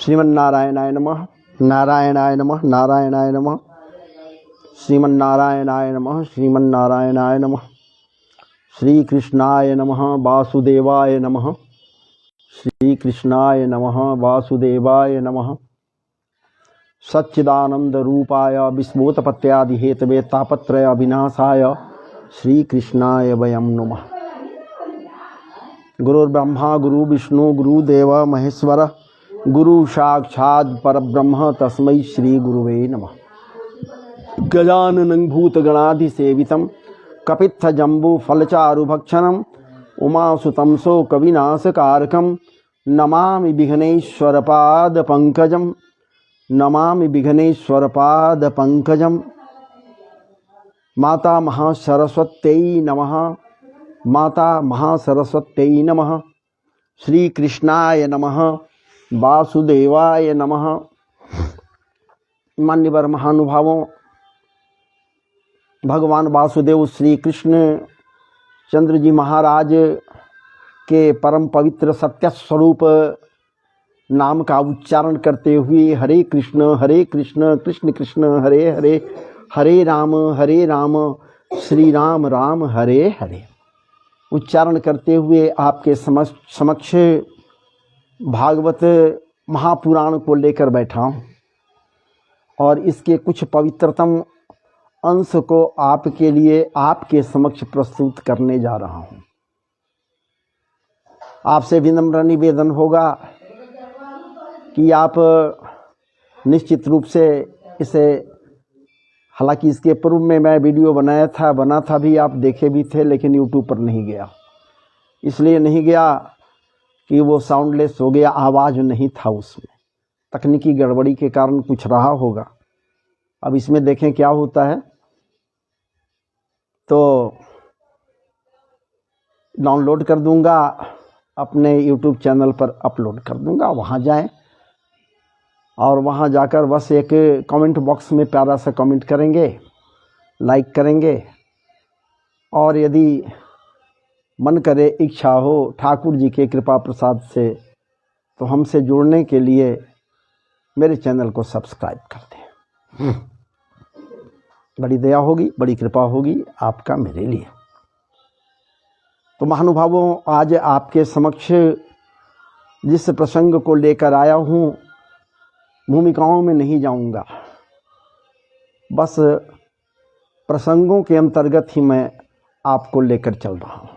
श्रीमन्नारायणाय नमः। नारायणाय नमः। नारायणाय नमः। श्रीमन्नारायणाय नमः। श्रीमन्नारायणाय नमः। श्री कृष्णाय नमः। वासुदेवाय नमः। श्री कृष्णाय नमः। वासुदेवाय नमः। सच्चिदानंद रूपाय विस्फोटपत्यादि हेतवे तापत्रय विनाशाय श्री कृष्णाय वयं नमः। गुरुर्ब्रह्मा गुरु विष्णु गुरुदेव महेश्वर गुरु साक्षात् परब्रह्म तस्मै श्री गुरुवे नमः। गजाननं भूतगणाधिसेवितं कपित्थजम्बूफलचारुभक्षणं उमासुतं शोकविनाशकारकं नमामि विघ्नेश्वरपादपङ्कजं। नमामि विघ्नेश्वरपादपङ्कजं। माता महासरस्वत्यै नमः। माता महासरस्वत्यै नमः। श्री कृष्णाय नमः। वासुदेवाय नमः। मान्यवर महानुभावों, भगवान वासुदेव श्री कृष्ण चंद्र जी महाराज के परम पवित्र सत्य स्वरूप नाम का उच्चारण करते हुए हरे कृष्ण कृष्ण कृष्ण हरे हरे, हरे राम श्री राम राम हरे हरे उच्चारण करते हुए आपके समक्ष भागवत महापुराण को लेकर बैठा हूँ और इसके कुछ पवित्रतम अंश को आपके लिए आपके समक्ष प्रस्तुत करने जा रहा हूँ। आपसे विनम्र निवेदन होगा कि आप निश्चित रूप से इसे, हालांकि इसके पूर्व में मैं वीडियो बना था भी, आप देखे भी थे, लेकिन यूट्यूब पर नहीं गया। इसलिए नहीं गया कि वो साउंडलेस हो गया, आवाज़ नहीं था उसमें, तकनीकी गड़बड़ी के कारण कुछ रहा होगा। अब इसमें देखें क्या होता है। तो डाउनलोड कर दूंगा, अपने यूट्यूब चैनल पर अपलोड कर दूंगा, वहाँ जाएं और वहाँ जाकर बस एक कमेंट बॉक्स में प्यारा सा कमेंट करेंगे, लाइक करेंगे और यदि मन करे, इच्छा हो ठाकुर जी के कृपा प्रसाद से, तो हमसे जुड़ने के लिए मेरे चैनल को सब्सक्राइब कर दें। बड़ी दया होगी, बड़ी कृपा होगी आपका मेरे लिए। तो महानुभावों, आज आपके समक्ष जिस प्रसंग को लेकर आया हूँ, भूमिकाओं में नहीं जाऊंगा, बस प्रसंगों के अंतर्गत ही मैं आपको लेकर चल रहा हूँ।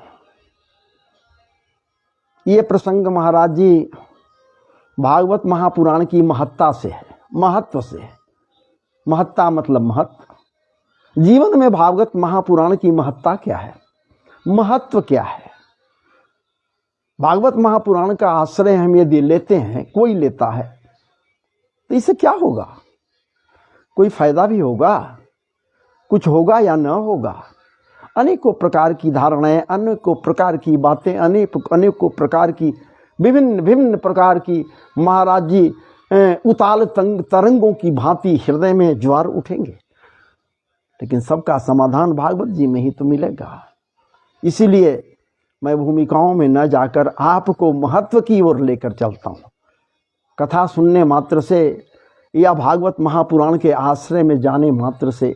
ये प्रसंग महाराज जी भागवत महापुराण की महत्ता से है, महत्व से है। महत्ता मतलब महत्व। जीवन में भागवत महापुराण की महत्ता क्या है, महत्व क्या है। भागवत महापुराण का आश्रय हम यदि लेते हैं, कोई लेता है, तो इससे क्या होगा? कोई फायदा भी होगा, कुछ होगा या न होगा। अनेकों प्रकार की धारणाएं, अनेकों प्रकार की बातें, अनेकों प्रकार की विभिन्न प्रकार की महाराज जी उताल तरंगों की भांति हृदय में ज्वार उठेंगे, लेकिन सबका समाधान भागवत जी में ही तो मिलेगा। इसीलिए मैं भूमिकाओं में न जाकर आपको महत्व की ओर लेकर चलता हूँ। कथा सुनने मात्र से या भागवत महापुराण के आश्रय में जाने मात्र से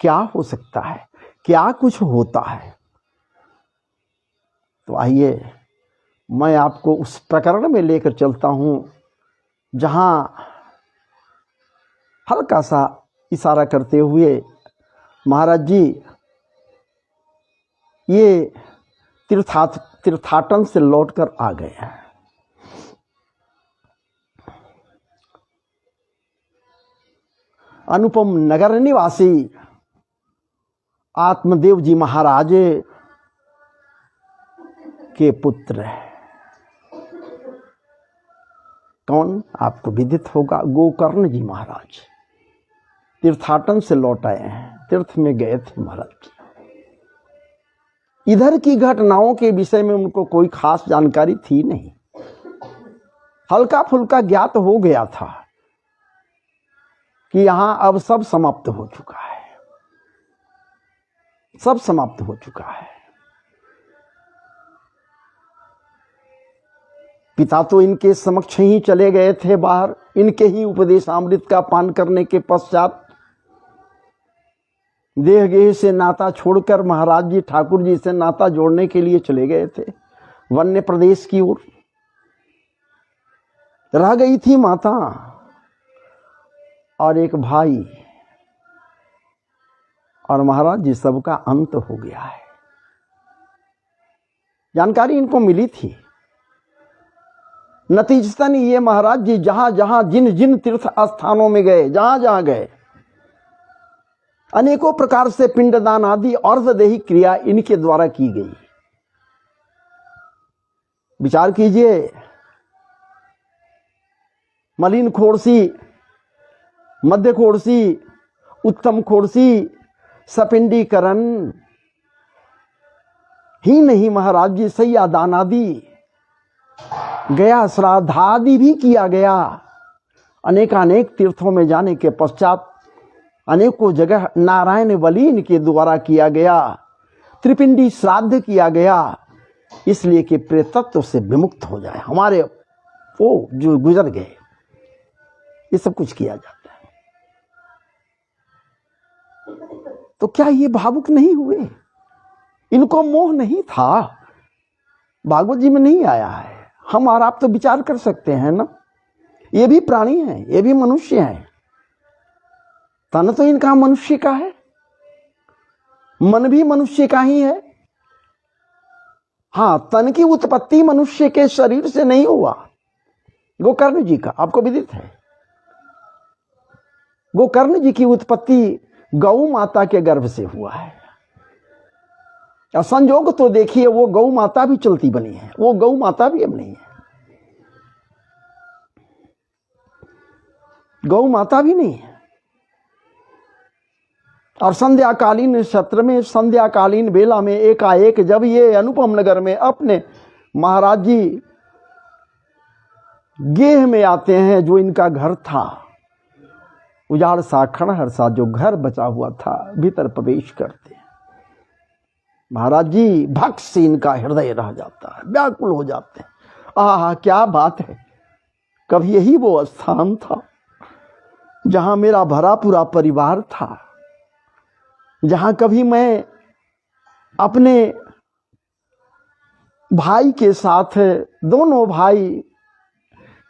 क्या हो सकता है, क्या कुछ होता है। तो आइए मैं आपको उस प्रकरण में लेकर चलता हूँ जहाँ हल्का सा इशारा करते हुए महाराज जी ये तीर्थाटन से लौटकर आ गए हैं। अनुपम नगर निवासी आत्मदेव जी महाराज के पुत्र कौन, आपको विदित होगा, गोकर्ण जी महाराज तीर्थाटन से लौट आए हैं, तीर्थ में गए थे महाराज। इधर की घटनाओं के विषय में उनको कोई खास जानकारी थी नहीं, हल्का फुल्का ज्ञात हो गया था कि यहां अब सब समाप्त हो चुका है, सब समाप्त हो चुका है। पिता तो इनके समक्ष ही चले गए थे बाहर, इनके ही उपदेशामृत का पान करने के पश्चात देह गेह से नाता छोड़कर महाराज जी ठाकुर जी से नाता जोड़ने के लिए चले गए थे वन्य प्रदेश की ओर। रह गई थी माता और एक भाई, और महाराज जी सबका अंत हो गया है। जानकारी इनको मिली थी। नतीजतन ये महाराज जी जहां जहां जिन जिन तीर्थ स्थानों में गए, जहां जहां गए, अनेकों प्रकार से पिंडदान आदि अर्धदेही क्रिया इनके द्वारा की गई। विचार कीजिए, मलिन खोड़सी, मध्य खोड़सी, उत्तम खोड़सी, सपिंडीकरण ही नहीं, महाराज जी सैया दान आदि गया, श्राद्धादि भी किया गया। अनेकानेक तीर्थों में जाने के पश्चात अनेकों जगह नारायण बलि इनके द्वारा किया गया, त्रिपिंडी श्राद्ध किया गया, इसलिए कि प्रेतत्व से विमुक्त हो जाए हमारे वो जो गुजर गए। ये सब कुछ किया जाता है। तो क्या ये भावुक नहीं हुए? इनको मोह नहीं था? भागवत जी में नहीं आया है। हम और आप तो विचार कर सकते हैं ना, ये भी प्राणी हैं, ये भी मनुष्य हैं। तन तो इनका मनुष्य का है, मन भी मनुष्य का ही है। हां, तन की उत्पत्ति मनुष्य के शरीर से नहीं हुआ, गोकर्ण जी का आपको विदित है। गोकर्ण जी की उत्पत्ति गौ माता के गर्भ से हुआ है। और संयोग तो देखिए, वो गौ माता भी चलती बनी है, वो गौ माता भी अब नहीं है, गौ माता भी नहीं है। और संध्याकालीन सत्र में, संध्याकालीन बेला में एकाएक जब ये अनुपम नगर में अपने महाराज जी गेह में आते हैं, जो इनका घर था, उजाड़ सा खंडहर सा जो घर बचा हुआ था, भीतर प्रवेश करते हैं। महाराज जी भक्त से इनका हृदय रह जाता है, व्याकुल हो जाते हैं। आहा, क्या बात है! कभी यही वो स्थान था जहां मेरा भरा पूरा परिवार था, जहां कभी मैं अपने भाई के साथ, दोनों भाई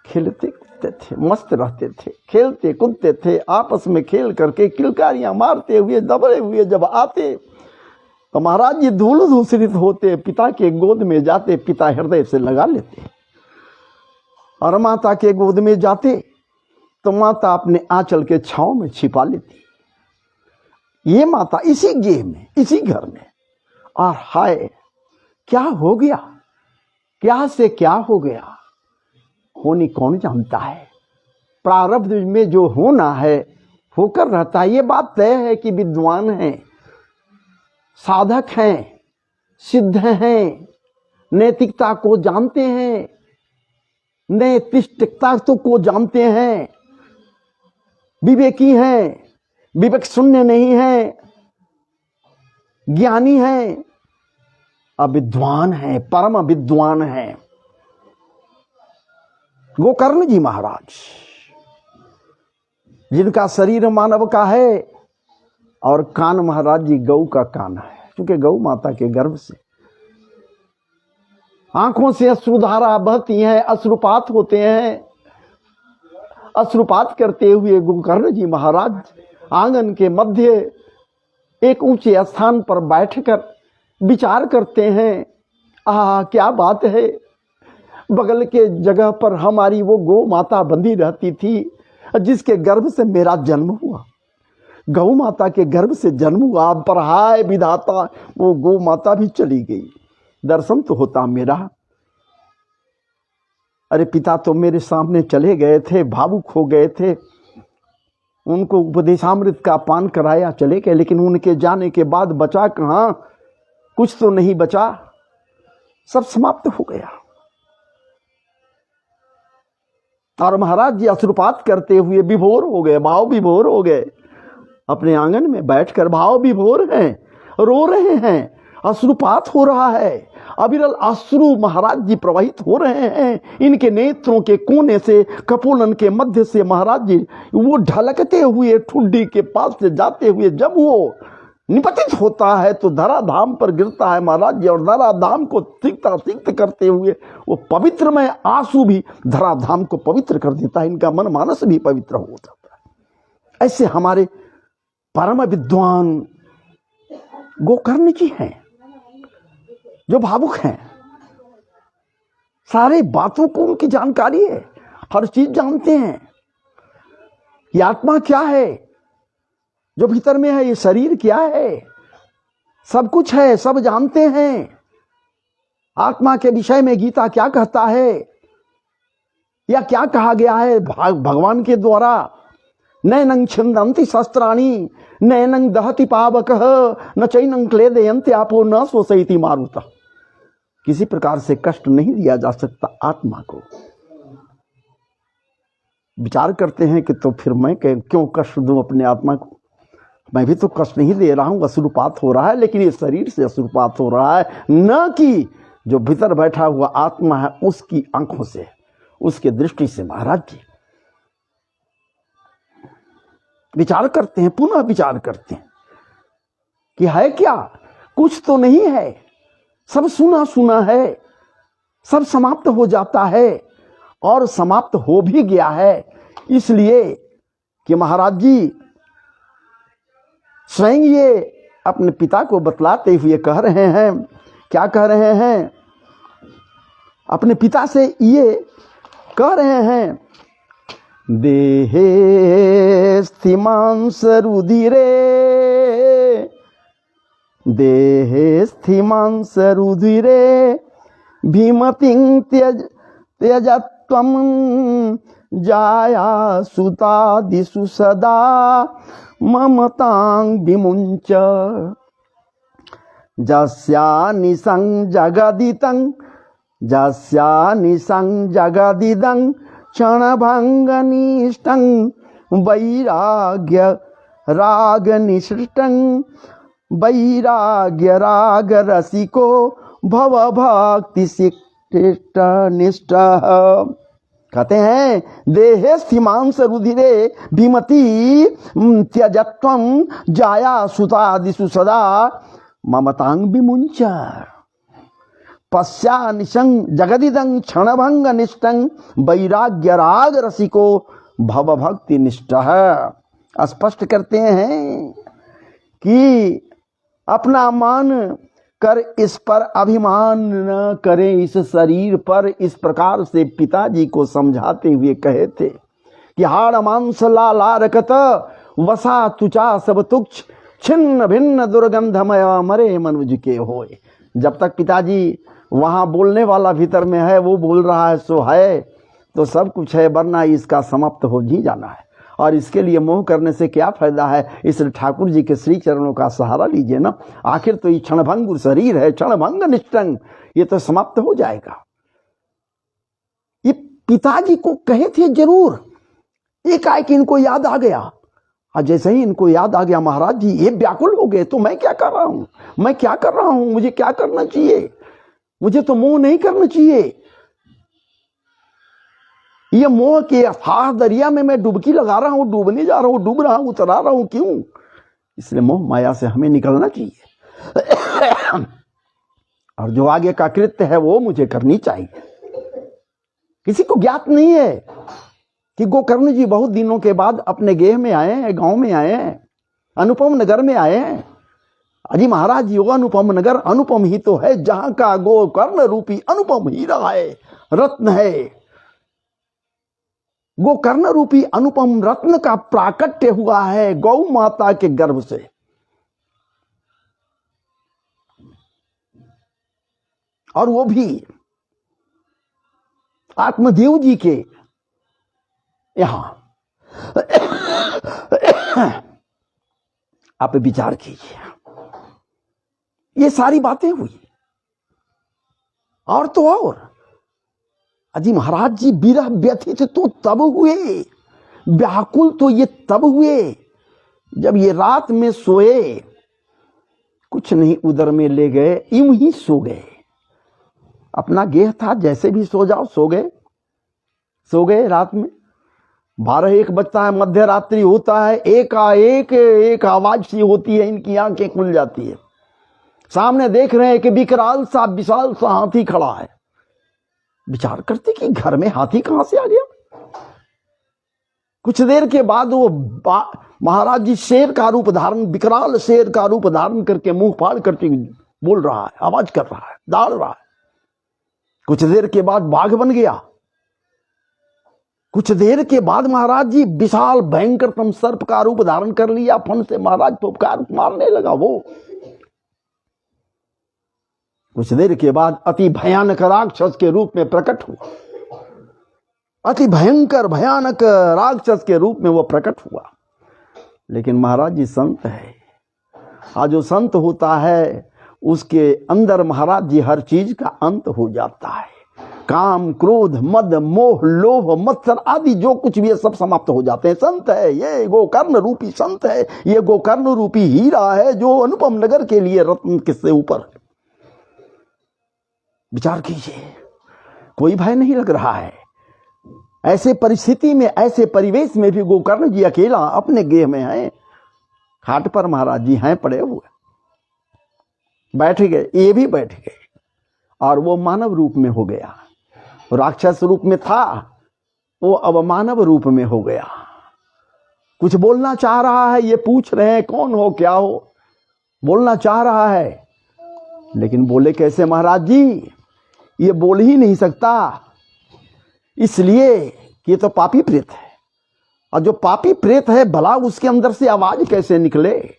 खेलते कूदते थे, मस्त रहते थे, खेलते कूदते थे, आपस में खेल करके किलकारियां मारते हुए, दबड़े हुए जब आते तो महाराज जी धूल धूसरित होते, पिता के गोद में जाते, पिता हृदय से लगा लेते, और माता के गोद में जाते तो माता अपने आंचल के छांव में छिपा लेती। ये माता इसी गेह में, इसी घर में। और हाय, क्या हो गया, क्या से क्या हो गया, होनी कौन जानता है। प्रारब्ध में जो होना है होकर रहता है। ये बात तय है कि विद्वान हैं, साधक हैं, सिद्ध हैं, नैतिकता को जानते हैं, नैतिकता को जानते हैं, विवेकी हैं, विवेक शून्य नहीं है, ज्ञानी हैं, अविद्वान हैं, परम विद्वान हैं। गोकर्ण जी महाराज, जिनका शरीर मानव का है और कान महाराज जी गौ का कान है, क्योंकि गौ माता के गर्भ से आंखों से अश्रुधारा बहती है, अश्रुपात होते हैं। अश्रुपात करते हुए गोकर्ण जी महाराज आंगन के मध्य एक ऊंचे स्थान पर बैठकर विचार करते हैं। आह, क्या बात है! बगल के जगह पर हमारी वो गौ माता बंधी रहती थी, जिसके गर्भ से मेरा जन्म हुआ, गौ माता के गर्भ से जन्म हुआ। पर हाय विधाता, वो गौ माता भी चली गई, दर्शन तो होता मेरा। अरे पिता तो मेरे सामने चले गए थे, भावुक हो गए थे, उनको उपदेशामृत का पान कराया, चले गए, लेकिन उनके जाने के बाद बचा कहाँ? कुछ तो नहीं बचा, सब समाप्त हो गया। और महाराज जी अश्रुपात करते हुए विभोर हो गए, भाव विभोर हो गए, अपने आंगन में बैठकर भाव विभोर हैं, रो रहे हैं, अश्रुपात हो रहा है, अविरल अश्रु महाराज जी प्रवाहित हो रहे हैं। इनके नेत्रों के कोने से, कपोलन के मध्य से महाराज जी वो ढलकते हुए ठुड्डी के पास से जाते हुए जब वो निपतित होता है तो धराधाम पर गिरता है महाराज जी, और धराधाम को तिक्त करते हुए वो पवित्रमय आंसू भी धराधाम को पवित्र कर देता है। इनका मन मानस भी पवित्र हो जाता है। ऐसे हमारे परम विद्वान गोकर्ण जी हैं जो भावुक हैं, सारे बातों को उनकी जानकारी है, हर चीज जानते हैं। ये आत्मा क्या है जो भीतर में है, ये शरीर क्या है, सब कुछ है, सब जानते हैं। आत्मा के विषय में गीता क्या कहता है या क्या कहा गया है भगवान के द्वारा? नैनं छिन्दन्ति शस्त्राणि नैनं दहति पावकः न चैनं क्लेदयन्ति आपो न शोषयति मारुतः। किसी प्रकार से कष्ट नहीं दिया जा सकता आत्मा को। विचार करते हैं कि तो फिर मैं क्यों कष्ट दूं अपने आत्मा को? मैं भी तो कष्ट नहीं दे रहा हूं, असुरपात हो रहा है, लेकिन ये शरीर से असुरपात हो रहा है, न कि जो भीतर बैठा हुआ आत्मा है उसकी आंखों से, उसके दृष्टि से। महाराज जी विचार करते हैं, पुनः विचार करते हैं कि है क्या, कुछ तो नहीं है, सब सुना सुना है, सब समाप्त हो जाता है और समाप्त हो भी गया है। इसलिए कि महाराज जी स्वयं ये अपने पिता को बतलाते हुए कह रहे हैं, क्या कह रहे हैं? अपने पिता से ये कह रहे हैं, देहे स्थिमांस रुधिरे, देहे स्थिमांस रुधिरे भीमतिं त्यजत्वं जाया सुतादिषु सदा ममतां विमुञ्च। जस्यानिशं जगदितं, जस्यानिशं जगदिदं क्षणभङ्गनिष्ठं वैराग्य रागनिसृष्टं, वैराग्य राग रसिको भवभक्ति निष्ठः। कहते हैं देहे स्थिमांस रुधिरे भीमति त्यजत्वं जाया सुतादिषु सदा ममतां विमुञ्च। पश्यानिशं जगदिदं क्षणभंग निष्ठं वैराग्य राग रसिको भवभक्ति निष्ठः। स्पष्ट करते हैं कि अपना मान कर इस पर अभिमान न करें, इस शरीर पर। इस प्रकार से पिताजी को समझाते हुए कहे थे कि हाड़ मांस लाला रकत वसा तुचा सब तुक्ष छिन्न भिन्न दुर्गंधमय मरे मनुज के होए। जब तक पिताजी वहां बोलने वाला भीतर में है, वो बोल रहा है सो है, तो सब कुछ है, वरना इसका समाप्त हो ही जाना है। और इसके लिए मोह करने से क्या फायदा है? इस ठाकुर जी के श्री चरणों का सहारा लीजिए ना। आखिर तो ये क्षणभंगुर शरीर है, क्षणभंग निष्ठंग, ये तो समाप्त हो जाएगा। ये पिताजी को कहे थे जरूर, एकाएक इनको याद आ गया। और जैसे ही इनको याद आ गया महाराज जी ये व्याकुल हो गए, तो मैं क्या कर रहा हूं, मैं क्या कर रहा हूं, मुझे क्या करना चाहिए? मुझे तो मोह नहीं करना चाहिए। ये मोह के अथाह दरिया में मैं डुबकी लगा रहा हूं, डूबने जा रहा हूं, डूब रहा हूं, उतरा रहा हूं, क्यों? इसलिए मोह माया से हमें निकलना चाहिए और जो आगे का कृत्य है वो मुझे करनी चाहिए। किसी को ज्ञात नहीं है कि गोकर्ण जी बहुत दिनों के बाद अपने गेह में आए हैं, गांव में आए हैं, अनुपम नगर में आए हैं। अजी महाराज जी, वो अनुपम नगर अनुपम ही तो है जहां का गोकर्ण रूपी अनुपम हीरा है, रत्न है। गोकर्ण रूपी अनुपम रत्न का प्राकट्य हुआ है गौ माता के गर्भ से। और वो भी आत्मदेव जी के यहां। आप विचार कीजिए, ये सारी बातें हुई। और तो और अजी महाराज जी विरह व्यथित तो तब हुए, व्याकुल तो ये तब हुए जब ये रात में सोए, कुछ नहीं उदर में ले गए, यूं ही सो गए। अपना गेह था, जैसे भी सो जाओ, सो गए रात में। 12-1 बजता है, मध्य रात्रि होता है, एकाएक एक आवाज सी होती है, इनकी आंखें खुल जाती है। सामने देख रहे हैं कि विकराल सा विशाल सा हाथी खड़ा है। विचार करते कि घर में हाथी कहां से आ गया। कुछ देर के बाद वो महाराज जी शेर का रूप धारण, विकराल शेर का रूप धारण करके मुंह फाड़ करके बोल रहा है, आवाज कर रहा है, दौड़ रहा है। कुछ देर के बाद बाघ बन गया। कुछ देर के बाद महाराज जी विशाल भयंकरतम सर्प का रूप धारण कर लिया। फन से महाराज फुफकार मारने लगा वो। कुछ देर के बाद अति भयानक राक्षस के रूप में प्रकट हुआ। अति भयंकर भयानक राक्षस के रूप में वो प्रकट हुआ। लेकिन महाराज जी संत है। आज जो संत होता है उसके अंदर महाराज जी हर चीज का अंत हो जाता है। काम, क्रोध, मद, मोह, लोभ, मत्सर आदि जो कुछ भी है सब समाप्त हो जाते हैं। संत है ये, गोकर्ण रूपी संत है ये, गोकर्ण रूपी हीरा है जो अनुपम नगर के लिए रत्न किससे ऊपर है। विचार कीजिए, कोई भय नहीं लग रहा है। ऐसे परिस्थिति में, ऐसे परिवेश में भी गोकर्ण जी अकेला अपने गेह में है। खाट पर महाराज जी हैं पड़े हुए, बैठ गए, ये भी बैठ गए और वो मानव रूप में हो गया। राक्षस रूप में था वो, अब मानव रूप में हो गया। कुछ बोलना चाह रहा है, ये पूछ रहे हैं कौन हो क्या हो, बोलना चाह रहा है लेकिन बोले कैसे महाराज जी, ये बोल ही नहीं सकता, इसलिए कि ये तो पापी प्रेत है। और जो पापी प्रेत है भला उसके अंदर से आवाज कैसे निकले।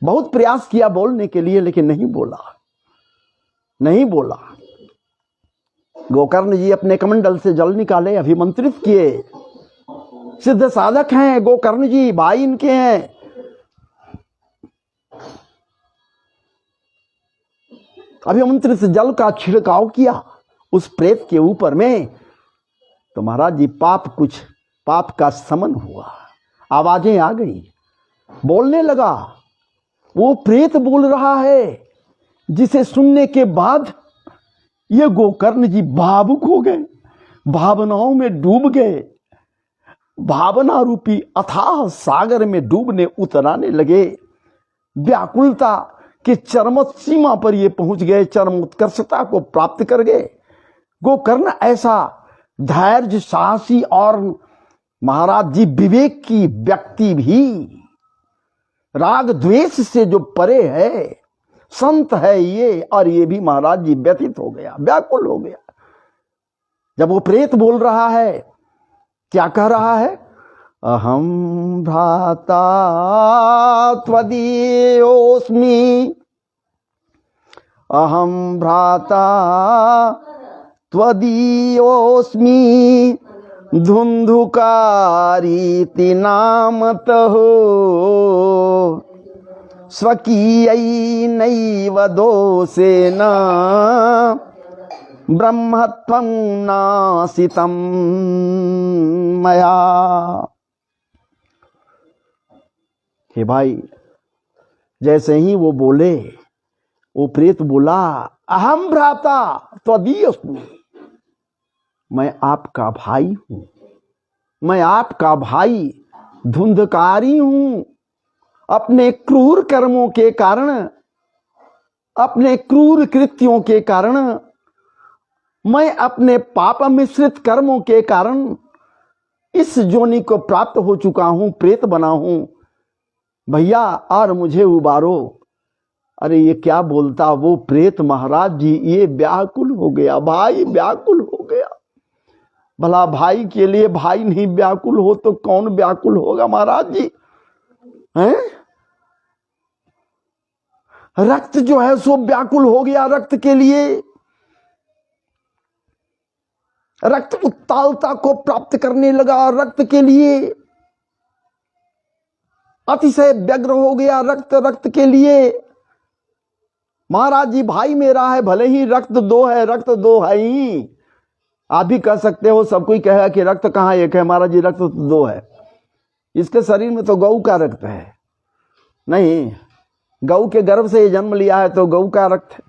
बहुत प्रयास किया बोलने के लिए लेकिन नहीं बोला। गोकर्ण जी अपने कमंडल से जल निकाले, अभिमंत्रित किए। सिद्ध साधक हैं गोकर्ण जी, भाई इनके हैं। अभिमंत्रित जल का छिड़काव किया उस प्रेत के ऊपर में, तो महाराज जी पाप का समन हुआ। आवाजें आ गई, बोलने लगा। वो प्रेत बोल रहा है जिसे सुनने के बाद ये गोकर्ण जी भावुक हो गए, भावनाओं में डूब गए। भावना रूपी अथाह सागर में डूबने उतराने लगे। व्याकुलता के चरम सीमा पर ये पहुंच गए, चरम उत्कर्षता को प्राप्त कर गए। गोकर्ण ऐसा धैर्य, साहसी और महाराज जी विवेक की व्यक्ति भी, राग द्वेष से जो परे है, संत है ये, और ये भी महाराज जी व्यथित हो गया, व्याकुल हो गया। जब वो प्रेत बोल रहा है, क्या कह रहा है? अहम भ्राता त्वदीयोस्मि, अहम भ्राता त्वदीयोस्मि, धुंधुकारीति नामतः स्वकीयैनैव दोषेन ब्रह्मत्वं नासितं मया। हे भाई, जैसे ही वो बोले, वो प्रेत बोला, अहम भ्राता त्वदीयोस्मि, मैं आपका भाई हूं, मैं आपका भाई धुंधकारी हूं। अपने क्रूर कर्मों के कारण, अपने क्रूर कृत्यों के कारण, मैं अपने पाप मिश्रित कर्मों के कारण इस जोनि को प्राप्त हो चुका हूं, प्रेत बना हूं। भैया और मुझे उबारो। अरे ये क्या बोलता वो प्रेत महाराज जी, ये व्याकुल हो गया, भाई व्याकुल हो गया। भला भाई के लिए भाई नहीं व्याकुल हो तो कौन व्याकुल होगा महाराज जी, हैं? रक्त जो है सो व्याकुल हो गया रक्त के लिए। रक्त उत्तालता को प्राप्त करने लगा रक्त के लिए। अतिशय व्यग्र हो गया रक्त के लिए। महाराज जी भाई मेरा है, भले ही रक्त दो है, रक्त दो है ही। आप भी कह सकते हो, सब कोई कहेगा कि रक्त कहां एक है, महाराज जी रक्त तो दो है। इसके शरीर में तो गऊ का रक्त है। नहीं, गऊ के गर्भ से जन्म लिया है तो गऊ का रक्त है।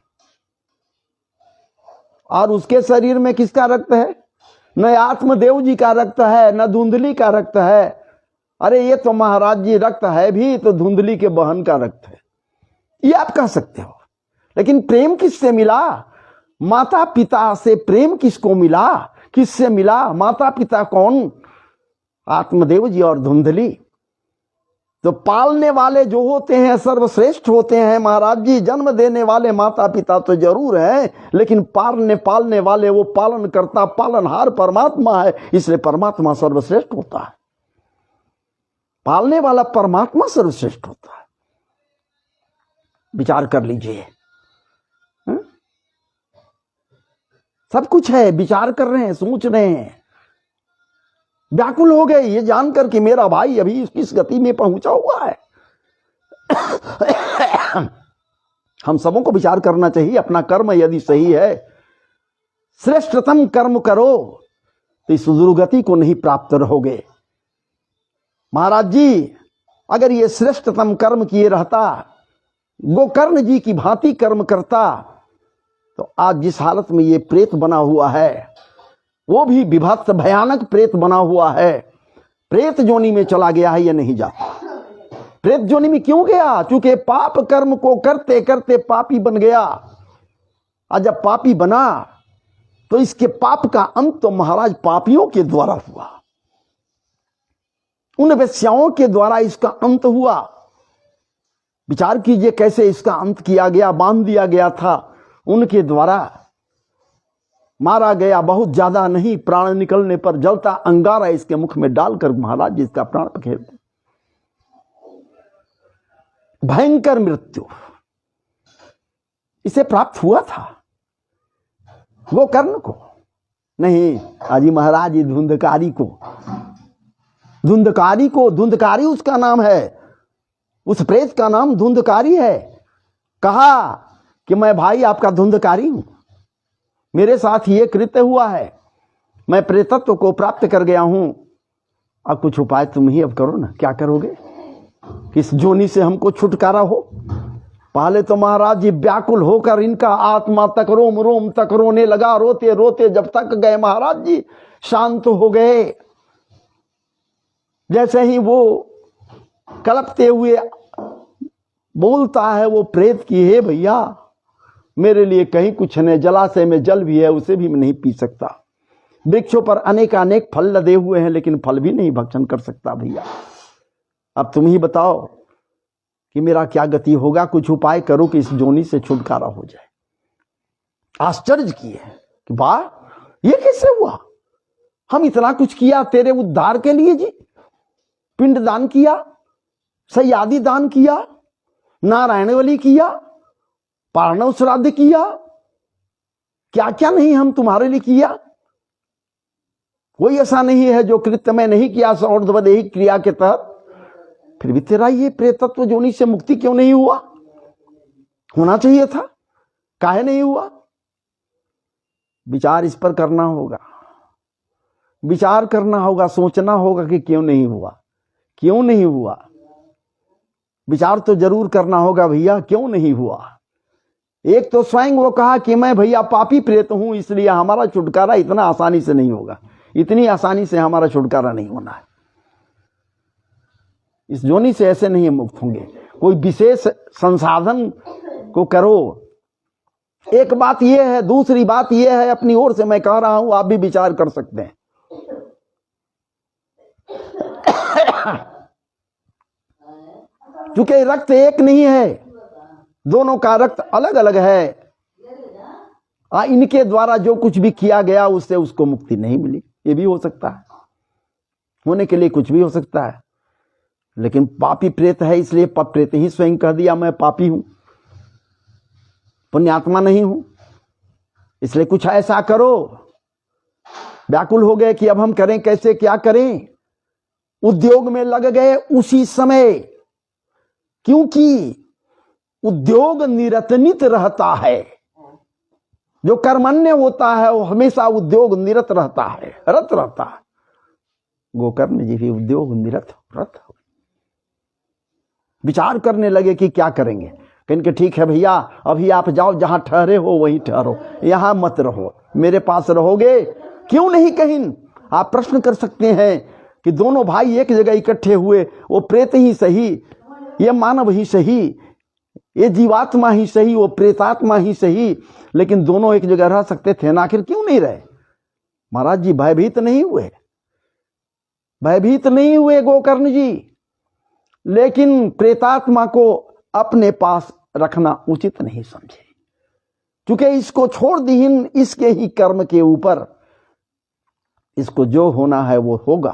और उसके शरीर में किसका रक्त है? न आत्मदेव जी का रक्त है, न धुंधली का रक्त है। अरे ये तो महाराज जी रक्त है भी तो धुंधली के बहन का रक्त है, ये आप कह सकते हो। लेकिन प्रेम किससे मिला? माता पिता से प्रेम किसको मिला? किससे मिला? माता पिता कौन? आत्मदेव जी और धुंधली। तो पालने वाले जो होते हैं सर्वश्रेष्ठ होते हैं महाराज जी। जन्म देने वाले माता पिता तो जरूर हैं, लेकिन पालने वाले वो पालन करता पालनहार परमात्मा है, इसलिए परमात्मा सर्वश्रेष्ठ होता है। पालने वाला परमात्मा सर्वश्रेष्ठ होता है। विचार कर लीजिए। सब कुछ है, विचार कर रहे हैं, सोच रहे हैं, व्याकुल हो गए ये जानकर कि मेरा भाई अभी किस गति में पहुंचा हुआ है। हम सबों को विचार करना चाहिए। अपना कर्म यदि सही है, श्रेष्ठतम कर्म करो तो इस दुर्गति को नहीं प्राप्त रहोगे। महाराज जी अगर ये श्रेष्ठतम कर्म किए रहता, गोकर्ण जी की भांति कर्म करता, तो आज जिस हालत में ये प्रेत बना हुआ है, वो भी विभत्स भयानक प्रेत बना हुआ है। प्रेत जोनी में चला गया है, ये नहीं जाता। प्रेत जोनी में क्यों गया? चूंकि पाप कर्म को करते करते पापी बन गया। और जब पापी बना तो इसके पाप का अंत तो महाराज पापियों के द्वारा हुआ, उन वेश्याओं के द्वारा इसका अंत हुआ। विचार कीजिए कैसे इसका अंत किया गया, बांध दिया गया था, उनके द्वारा मारा गया। बहुत ज्यादा नहीं, प्राण निकलने पर जलता अंगारा इसके मुख में डालकर महाराज जिसका प्राण पखेर दे। भयंकर मृत्यु इसे प्राप्त हुआ था, वो कर्ण को नहीं। अजी महाराज धुंधकारी को, धुंधकारी उसका नाम है, उस प्रेत का नाम धुंधकारी है। कहा कि मैं भाई आपका धुंधकारी हूं, मेरे साथ ये कृत्य हुआ है, मैं प्रेतत्व को प्राप्त कर गया हूं। अब कुछ उपाय तुम ही अब करो ना, क्या करोगे? किस जोनी से हमको छुटकारा हो? पहले तो महाराज जी व्याकुल होकर इनका आत्मा तक रोम रोम तक रोने लगा। रोते रोते जब तक गए महाराज जी शांत हो गए। जैसे ही वो कलपते हुए बोलता है वो प्रेत की, हे भैया मेरे लिए कहीं कुछ नहीं, जलाशय में जल भी है उसे भी मैं नहीं पी सकता, वृक्षों पर अनेक फल लदे हुए हैं लेकिन फल भी नहीं भक्षण कर सकता भैया। अब तुम ही बताओ कि मेरा क्या गति होगा, कुछ उपाय करो कि इस जोनी से छुटकारा हो जाए। आश्चर्य किए कि वाह ये कैसे हुआ, हम इतना कुछ किया तेरे उद्धार के लिए जी, पिंड दान किया, सयादी दान किया, नारायण बलि किया, पारणव श्राद्ध किया, क्या क्या नहीं हम तुम्हारे लिए किया। कोई ऐसा नहीं है जो कृत्य में नहीं किया सौर्ध्वदेही क्रिया के तहत। फिर भी तेरा ये प्रेतत्व जोनी से मुक्ति क्यों नहीं हुआ? होना चाहिए था, काहे नहीं हुआ? विचार इस पर करना होगा, विचार करना होगा, सोचना होगा कि क्यों नहीं हुआ, क्यों नहीं हुआ। विचार तो जरूर करना होगा भैया, क्यों नहीं हुआ। एक तो स्वयं वो कहा कि मैं भैया पापी प्रेत हूं, इसलिए हमारा छुटकारा इतना आसानी से नहीं होगा, इतनी आसानी से हमारा छुटकारा नहीं होना है। इस जोनी से ऐसे नहीं मुक्त होंगे, कोई विशेष संसाधन को करो। एक बात यह है, दूसरी बात यह है, अपनी ओर से मैं कह रहा हूं, आप भी विचार कर सकते हैं। क्योंकि रक्त एक नहीं है, दोनों का रक्त अलग अलग है। इनके द्वारा जो कुछ भी किया गया उससे उसको मुक्ति नहीं मिली, ये भी हो सकता है, होने के लिए कुछ भी हो सकता है। लेकिन पापी प्रेत है, इसलिए प्रेत ही स्वयं कह दिया मैं पापी हूं, पुण्यात्मा नहीं हूं, इसलिए कुछ ऐसा करो। व्याकुल हो गए कि अब हम करें कैसे, क्या करें। उद्योग में लग गए उसी समय, क्योंकि उद्योग निरतनित रहता है। जो कर्मण्य होता है वो हमेशा उद्योग निरत रहता है, रत रहता है। गोकर्ण जी भी उद्योग निरत रत। विचार करने लगे कि क्या करेंगे। कहेंगे ठीक है भैया, अभी आप जाओ, जहां ठहरे हो वहीं ठहरो, यहां मत रहो, मेरे पास रहोगे? क्यों नहीं? कहीं आप प्रश्न कर सकते हैं कि दोनों भाई एक जगह इकट्ठे हुए, वो प्रेत ही सही, ये मानव ही सही, ये जीवात्मा ही सही, वो प्रेतात्मा ही सही, लेकिन दोनों एक जगह रह सकते थे ना, आखिर क्यों नहीं रहे? महाराज जी भयभीत नहीं हुए, भयभीत नहीं हुए गोकर्ण जी, लेकिन प्रेतात्मा को अपने पास रखना उचित नहीं समझे, क्योंकि इसको छोड़ दीन इसके ही कर्म के ऊपर, इसको जो होना है वो होगा।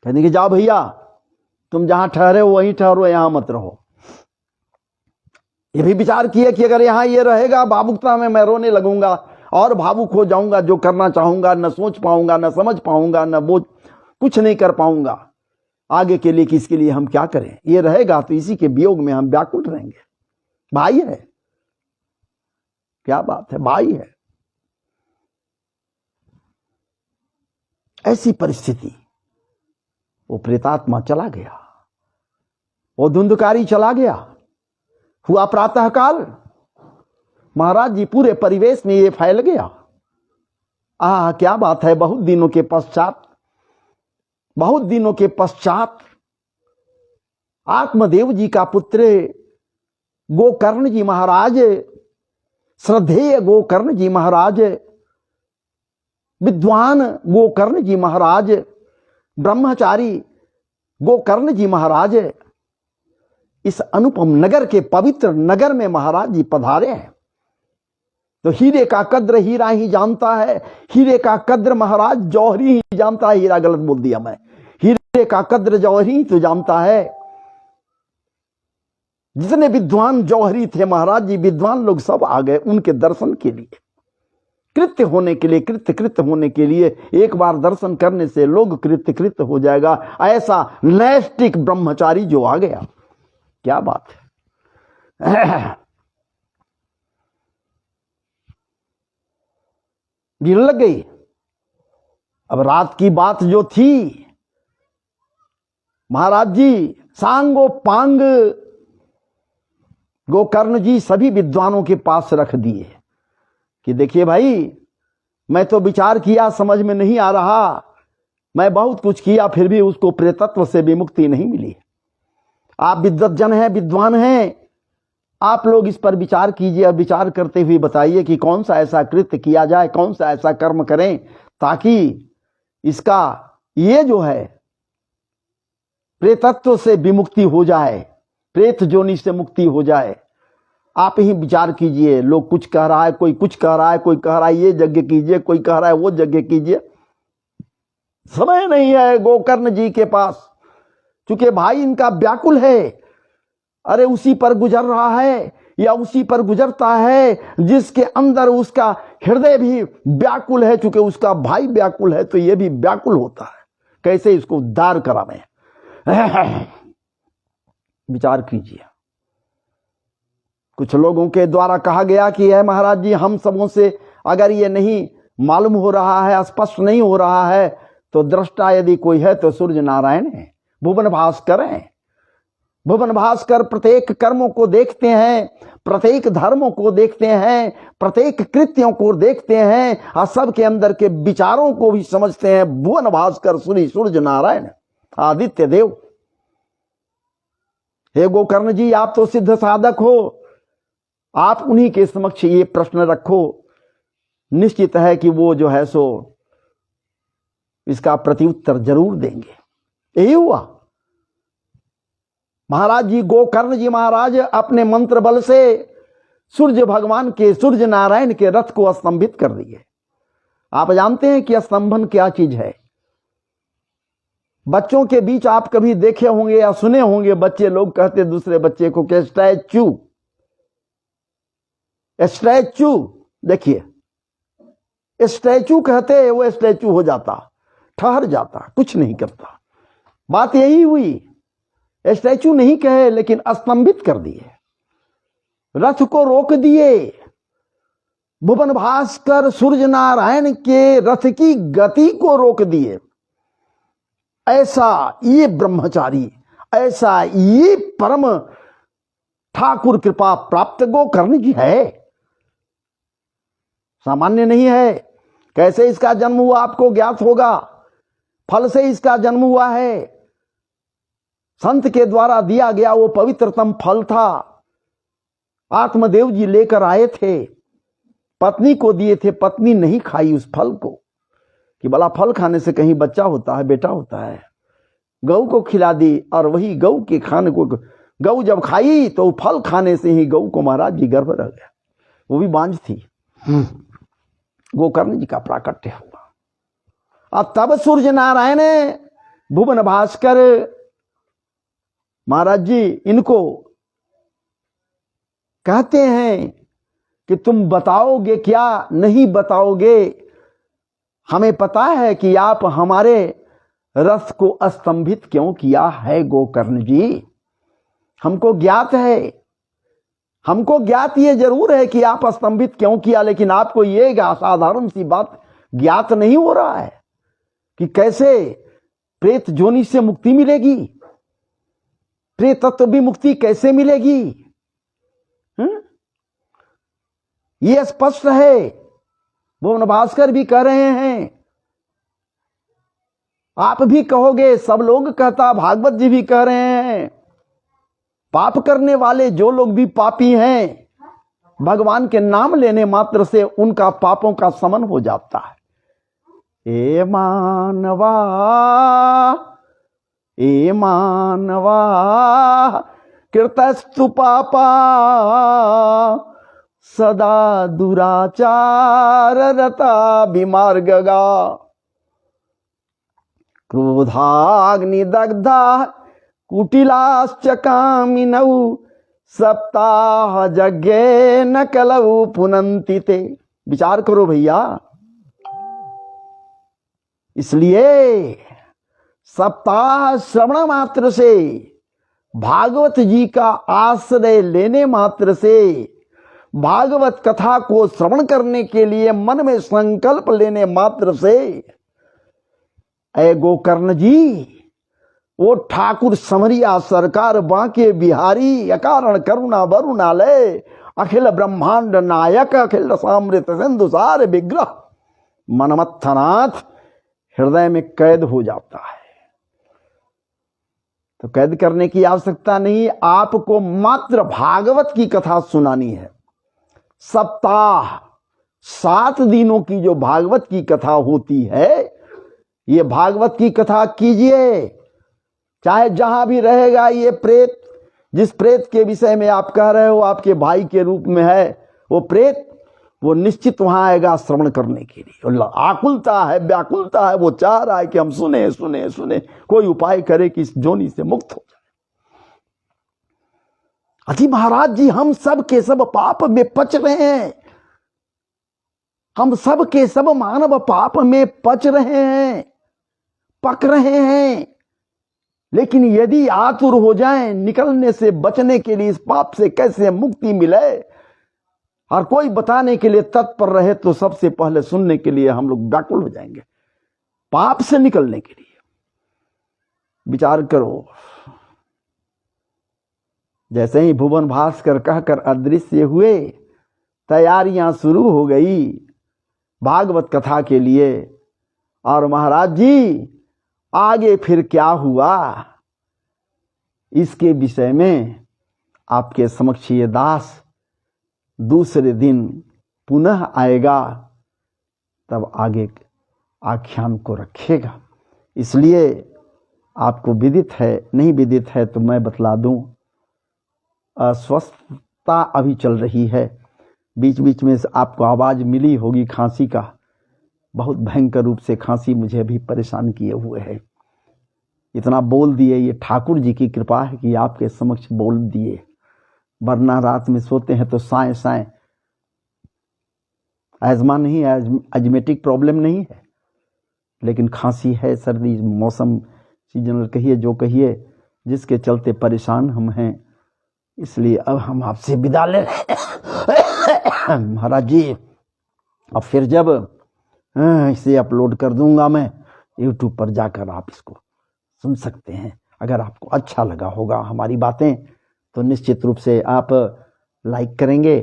कहने कि जाओ भैया, तुम जहां ठहरे हो वहीं ठहरो, यहां मत रहो। ये भी विचार किया कि अगर यहां ये रहेगा, भावुकता में मैं रोने लगूंगा और भावुक हो जाऊंगा, जो करना चाहूंगा न सोच पाऊंगा, न समझ पाऊंगा, न वो कुछ नहीं कर पाऊंगा आगे के लिए, किसके लिए हम क्या करें? ये रहेगा तो इसी के वियोग में हम व्याकुल रहेंगे। भाई है, क्या बात है, भाई है। ऐसी परिस्थिति, वो प्रेतात्मा चला गया, वो धुंधकारी चला गया। हुआ प्रातः काल, महाराज जी पूरे परिवेश में ये फैल गया। क्या बात है, बहुत दिनों के पश्चात, बहुत दिनों के पश्चात आत्मदेव जी का पुत्र गोकर्ण जी महाराज, श्रद्धेय गोकर्ण जी महाराज, विद्वान गोकर्ण जी महाराज, ब्रह्मचारी गोकर्ण जी महाराज इस अनुपम नगर के पवित्र नगर में महाराज जी पधारे हैं। तो हीरे का कद्र हीरा ही जानता है, हीरे का कद्र महाराज जौहरी ही जानता है। हीरा गलत बोल दिया मैं, हीरे का कद्र जौहरी तो जानता है। जितने विद्वान जौहरी थे महाराज जी, विद्वान लोग सब आ गए उनके दर्शन के लिए, कृत्य होने के लिए, कृत्य होने के लिए। एक बार दर्शन करने से लोग कृत्य हो जाएगा, ऐसा नैष्टिक ब्रह्मचारी जो आ गया। क्या बात है। भीड़ लग गई। अब रात की बात जो थी, महाराज जी सांगो पांग गोकर्ण जी सभी विद्वानों के पास रख दिए कि देखिए भाई, मैं तो विचार किया, समझ में नहीं आ रहा, मैं बहुत कुछ किया, फिर भी उसको प्रेतत्व से विमुक्ति नहीं मिली। आप विद्वज्जन हैं, विद्वान हैं, आप लोग इस पर विचार कीजिए और विचार करते हुए बताइए कि कौन सा ऐसा कृत्य किया जाए, कौन सा ऐसा कर्म करें ताकि इसका ये जो है प्रेतत्व से विमुक्ति हो जाए, प्रेत जोनि से मुक्ति हो जाए। आप ही विचार कीजिए। लोग कुछ कह रहा है, कोई कुछ कह रहा है, कोई कह रहा है ये यज्ञ कीजिए, कोई कह रहा है वो यज्ञ कीजिए। समय नहीं है गोकर्ण जी के पास, क्योंकि भाई इनका व्याकुल है। अरे उसी पर गुजर रहा है या उसी पर गुजरता है जिसके अंदर उसका हृदय भी व्याकुल है। चूंकि उसका भाई व्याकुल है तो ये भी व्याकुल होता है। कैसे इसको उद्धार करावें? विचार कीजिए। कुछ लोगों के द्वारा कहा गया कि है महाराज जी, हम सबों से अगर ये नहीं मालूम हो रहा है, स्पष्ट नहीं हो रहा है, तो दृष्टा यदि कोई है तो सूर्य नारायण है, भुवन भास्कर हैं। भुवन भास्कर प्रत्येक कर्मों को देखते हैं, प्रत्येक धर्मों को देखते हैं, प्रत्येक कृत्यों को देखते हैं और सबके अंदर के विचारों को भी समझते हैं। भुवन भास्कर सूर्य नारायण आदित्य देव। हे गोकर्ण जी, आप तो सिद्ध साधक हो, आप उन्हीं के समक्ष ये प्रश्न रखो। निश्चित है कि वो जो है सो इसका प्रत्युत्तर जरूर देंगे। यही हुआ। महाराज जी गोकर्ण जी महाराज अपने मंत्र बल से सूर्य भगवान के, सूर्य नारायण के रथ को स्तंभित कर दिए। आप जानते हैं कि स्तंभन क्या चीज है? बच्चों के बीच आप कभी देखे होंगे या सुने होंगे, बच्चे लोग कहते दूसरे बच्चे को कि स्टैचू, स्टैचू। देखिए, स्टैचू कहते, वो स्टैचू हो जाता, ठहर जाता, कुछ नहीं करता। बात यही हुई। स्टैचू नहीं कहे लेकिन स्तंभित कर दिए, रथ को रोक दिए। भुवन भास्कर सूर्य नारायण के रथ की गति को रोक दिए। ऐसा ये ब्रह्मचारी ऐसा ये परम ठाकुर कृपा प्राप्त गोकर्ण जी है, सामान्य नहीं है। कैसे इसका जन्म हुआ आपको ज्ञात होगा, फल से इसका जन्म हुआ है। संत के द्वारा दिया गया वो पवित्रतम फल था, आत्मदेव जी लेकर आए थे, पत्नी को दिए थे, पत्नी नहीं खाई उस फल को कि भला फल खाने से कहीं बच्चा होता है, बेटा होता है। गऊ को खिला दी और वही गऊ के खाने को गऊ जब खाई तो फल खाने से ही गऊ को महाराज जी गर्भ रह गया, वो भी बांझ थी। गोकर्ण जी का प्राकट्य हुआ और तब सूर्य नारायण भुवन भास्कर महाराज जी इनको कहते हैं कि तुम बताओगे क्या, नहीं बताओगे? हमें पता है कि आप हमारे रथ को अस्तंभित क्यों किया है गोकर्ण जी, हमको ज्ञात है, हमको ज्ञात ये जरूर है कि आप अस्तंभित क्यों किया, लेकिन आपको ये असाधारण सी बात ज्ञात नहीं हो रहा है कि कैसे प्रेत जोनि से मुक्ति मिलेगी, प्रेतत्व भी मुक्ति कैसे मिलेगी। ये स्पष्ट है, भुवन भास्कर भी कह रहे हैं, आप भी कहोगे, सब लोग कहता, भागवत जी भी कह रहे हैं। पाप करने वाले जो लोग भी पापी हैं, भगवान के नाम लेने मात्र से उनका पापों का समन हो जाता है। ए मानवा कृतस्तु पापा सदा दुराचार रता विमार्गगा क्रोधाग्निदग्धा कुटिलाश्च कामिनौ सप्ताह यज्ञे न कलौ पुनन्ति ते। विचार करो भैया, इसलिए सप्ताह श्रवण मात्र से, भागवत जी का आश्रय लेने मात्र से, भागवत कथा को श्रवण करने के लिए मन में संकल्प लेने मात्र से, ऐ गोकर्ण जी, वो ठाकुर समरिया सरकार बांके बिहारी, अकारण करुणा वरुणालय, अखिल ब्रह्मांड नायक, अखिल सामृत सिंधुसार विग्रह मनमत्थनाथ हृदय में कैद हो जाता है। तो कैद करने की आवश्यकता नहीं, आपको मात्र भागवत की कथा सुनानी है। सप्ताह 7 दिनों की जो भागवत की कथा होती है, ये भागवत की कथा कीजिए, चाहे जहां भी रहेगा ये प्रेत, जिस प्रेत के विषय में आप कह रहे हो आपके भाई के रूप में है वो प्रेत, वो निश्चित वहां आएगा श्रवण करने के लिए। आकुलता है, व्याकुलता है, वो चाह रहा है कि हम सुने सुने सुने, कोई उपाय करे कि इस जोनी से मुक्त हो जाए। अजी महाराज जी, हम सब के सब पाप में पच रहे हैं, हम सब के सब मानव पाप में पच रहे हैं, पक रहे हैं, लेकिन यदि आतुर हो जाएं निकलने से, बचने के लिए, इस पाप से कैसे मुक्ति मिले, और कोई बताने के लिए तत्पर रहे तो सबसे पहले सुनने के लिए हम लोग व्याकुल हो जाएंगे। पाप से निकलने के लिए विचार करो। जैसे ही भुवन भास्कर कहकर अदृश्य हुए, तैयारियां शुरू हो गई भागवत कथा के लिए। और महाराज जी, आगे फिर क्या हुआ, इसके विषय में आपके समक्ष ये दास दूसरे दिन पुनः आएगा, तब आगे आख्यान को रखेगा। इसलिए आपको विदित है, नहीं विदित है तो मैं बतला दूं, अस्वस्थता अभी चल रही है। बीच बीच में आपको आवाज मिली होगी खांसी का, बहुत भयंकर रूप से खांसी मुझे भी परेशान किए हुए है। इतना बोल दिए, ये ठाकुर जी की कृपा है कि आपके समक्ष बोल दिए, वरना रात में सोते हैं तो साए साए, एजमा नहीं है, एजमेटिक प्रॉब्लम नहीं है, लेकिन खांसी है, सर्दी, मौसम सीजनल कहिए जो कहिए, जिसके चलते परेशान हम हैं। इसलिए अब हम आपसे विदा ले महाराज जी। अब फिर जब इसे अपलोड कर दूंगा मैं YouTube पर, जाकर आप इसको सुन सकते हैं। अगर आपको अच्छा लगा होगा हमारी बातें तो निश्चित रूप से आप लाइक करेंगे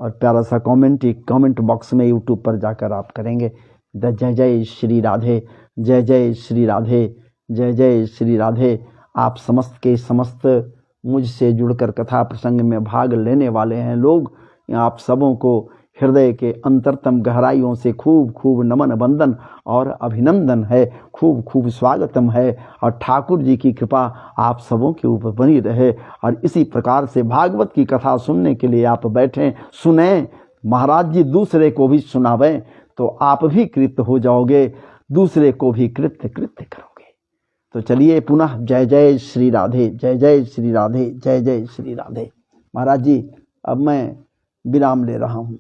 और प्यारा सा कमेंट बॉक्स में यूट्यूब पर जाकर आप करेंगे। जय जय श्री राधे, जय जय श्री राधे, जय जय श्री राधे। आप समस्त के समस्त मुझसे जुड़कर कथा प्रसंग में भाग लेने वाले हैं लोग, आप सबों को हृदय के अंतरतम गहराइयों से खूब खूब नमन वंदन और अभिनंदन है, खूब खूब स्वागतम है। और ठाकुर जी की कृपा आप सबों के ऊपर बनी रहे। और इसी प्रकार से भागवत की कथा सुनने के लिए आप बैठें, सुने, महाराज जी दूसरे को भी सुनावें तो आप भी कृत हो जाओगे, दूसरे को भी कृत्य करोगे। तो चलिए पुनः जय जय श्री राधे, जय जय श्री राधे, जय जय श्री राधे। महाराज जी अब मैं विराम ले रहा हूँ।